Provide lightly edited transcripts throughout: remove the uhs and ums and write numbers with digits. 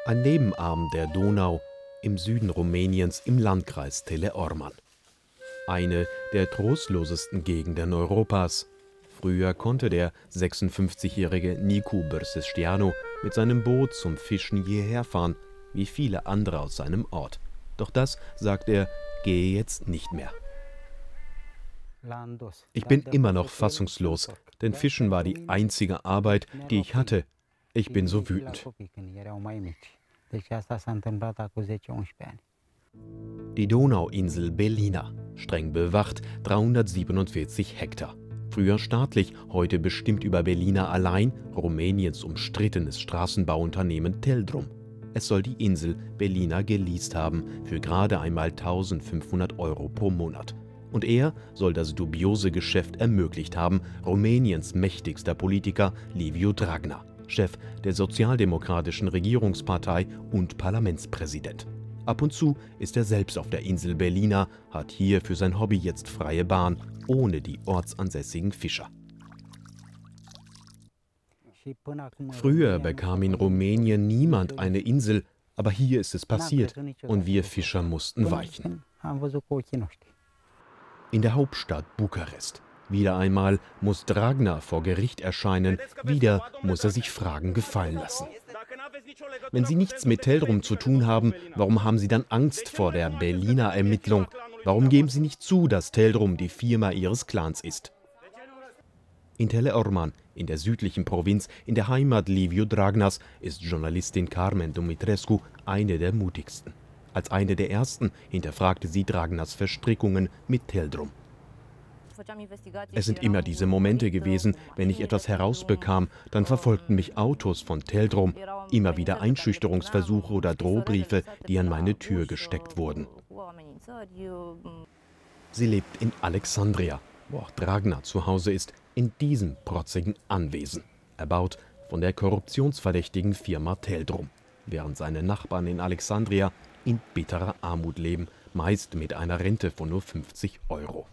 Ein Nebenarm der Donau im Süden Rumäniens im Landkreis Teleorman. Eine der trostlosesten Gegenden Europas. Früher konnte der 56-jährige Nicu Bărsășteanu mit seinem Boot zum Fischen hierher fahren, wie viele andere aus seinem Ort. Doch das, sagt er, gehe jetzt nicht mehr. Ich bin immer noch fassungslos, denn Fischen war die einzige Arbeit, die ich hatte. Ich bin so wütend. Die Donauinsel Belina, streng bewacht, 347 Hektar. Früher staatlich, heute bestimmt über Belina allein Rumäniens umstrittenes Straßenbauunternehmen Teldrum. Es soll die Insel Belina geleast haben für gerade einmal 1.500 € pro Monat. Und er soll das dubiose Geschäft ermöglicht haben, Rumäniens mächtigster Politiker Liviu Dragnea, Chef der sozialdemokratischen Regierungspartei und Parlamentspräsident. Ab und zu ist er selbst auf der Insel Belina, hat hier für sein Hobby jetzt freie Bahn, ohne die ortsansässigen Fischer. Früher bekam in Rumänien niemand eine Insel, aber hier ist es passiert und wir Fischer mussten weichen. In der Hauptstadt Bukarest. Wieder einmal muss Dragnea vor Gericht erscheinen, wieder muss er sich Fragen gefallen lassen. Wenn Sie nichts mit Teldrum zu tun haben, warum haben Sie dann Angst vor der Belina Ermittlung? Warum geben Sie nicht zu, dass Teldrum die Firma Ihres Clans ist? In Teleorman, in der südlichen Provinz, in der Heimat Liviu Dragneas, ist Journalistin Carmen Dumitrescu eine der mutigsten. Als eine der ersten hinterfragte sie Dragneas Verstrickungen mit Teldrum. Es sind immer diese Momente gewesen, wenn ich etwas herausbekam, dann verfolgten mich Autos von Teldrum, immer wieder Einschüchterungsversuche oder Drohbriefe, die an meine Tür gesteckt wurden. Sie lebt in Alexandria, wo auch Dragnea zu Hause ist, in diesem protzigen Anwesen, erbaut von der korruptionsverdächtigen Firma Teldrum, während seine Nachbarn in Alexandria in bitterer Armut leben, meist mit einer Rente von nur 50 €.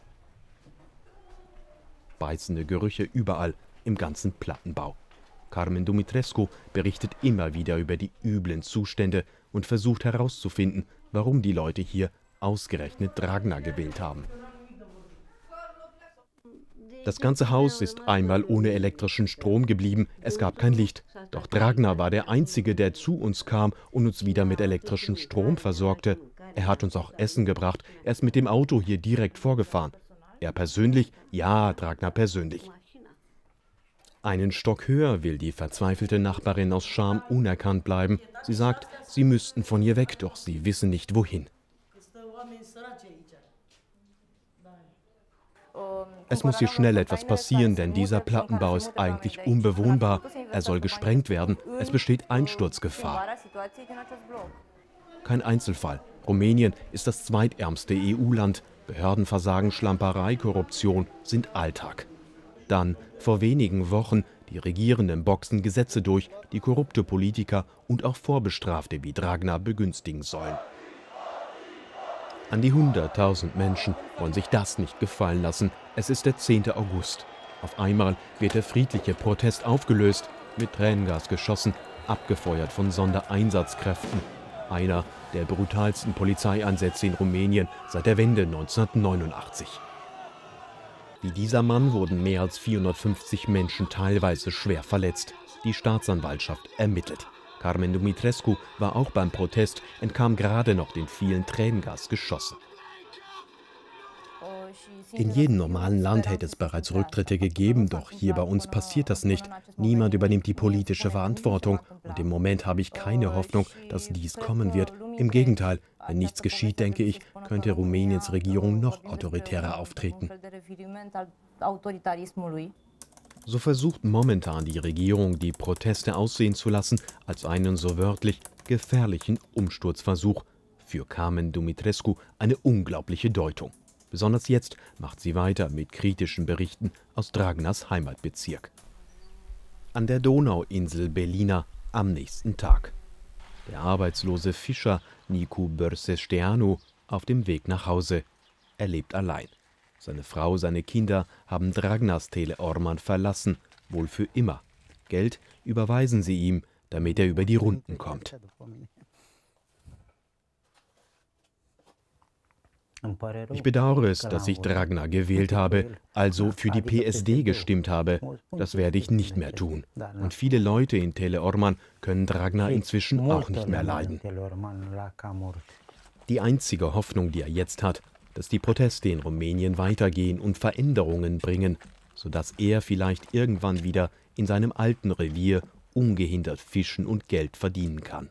Beißende Gerüche überall im ganzen Plattenbau. Carmen Dumitrescu berichtet immer wieder über die üblen Zustände und versucht herauszufinden, warum die Leute hier ausgerechnet Dragnea gewählt haben. Das ganze Haus ist einmal ohne elektrischen Strom geblieben, es gab kein Licht. Doch Dragnea war der Einzige, der zu uns kam und uns wieder mit elektrischem Strom versorgte. Er hat uns auch Essen gebracht, er ist mit dem Auto hier direkt vorgefahren. Er persönlich? Ja, Dragnea persönlich. Einen Stock höher will die verzweifelte Nachbarin aus Scham unerkannt bleiben. Sie sagt, sie müssten von hier weg, doch sie wissen nicht wohin. Es muss hier schnell etwas passieren, denn dieser Plattenbau ist eigentlich unbewohnbar. Er soll gesprengt werden. Es besteht Einsturzgefahr. Kein Einzelfall. Rumänien ist das zweitärmste EU-Land. Behördenversagen, Schlamperei, Korruption sind Alltag. Dann, vor wenigen Wochen, die Regierenden boxen Gesetze durch, die korrupte Politiker und auch Vorbestrafte wie Dragnea begünstigen sollen. An die 100.000 Menschen wollen sich das nicht gefallen lassen. Es ist der 10. August. Auf einmal wird der friedliche Protest aufgelöst, mit Tränengas geschossen, abgefeuert von Sondereinsatzkräften. Einer der brutalsten Polizeieinsätze in Rumänien seit der Wende 1989. Wie dieser Mann wurden mehr als 450 Menschen teilweise schwer verletzt. Die Staatsanwaltschaft ermittelt. Carmen Dumitrescu war auch beim Protest, entkam gerade noch den vielen Tränengasgeschossen. In jedem normalen Land hätte es bereits Rücktritte gegeben, doch hier bei uns passiert das nicht. Niemand übernimmt die politische Verantwortung und im Moment habe ich keine Hoffnung, dass dies kommen wird. Im Gegenteil, wenn nichts geschieht, denke ich, könnte Rumäniens Regierung noch autoritärer auftreten. So versucht momentan die Regierung, die Proteste aussehen zu lassen als einen so wörtlich gefährlichen Umsturzversuch. Für Carmen Dumitrescu eine unglaubliche Deutung. Besonders jetzt macht sie weiter mit kritischen Berichten aus Dragneas Heimatbezirk. An der Donauinsel Belina am nächsten Tag. Der arbeitslose Fischer Nicu Bărsășteanu auf dem Weg nach Hause. Er lebt allein. Seine Frau, seine Kinder haben Dragneas Teleorman verlassen, wohl für immer. Geld überweisen sie ihm, damit er über die Runden kommt. Ich bedauere es, dass ich Dragnea gewählt habe, also für die PSD gestimmt habe. Das werde ich nicht mehr tun. Und viele Leute in Tele Orman können Dragnea inzwischen auch nicht mehr leiden. Die einzige Hoffnung, die er jetzt hat, dass die Proteste in Rumänien weitergehen und Veränderungen bringen, sodass er vielleicht irgendwann wieder in seinem alten Revier ungehindert fischen und Geld verdienen kann.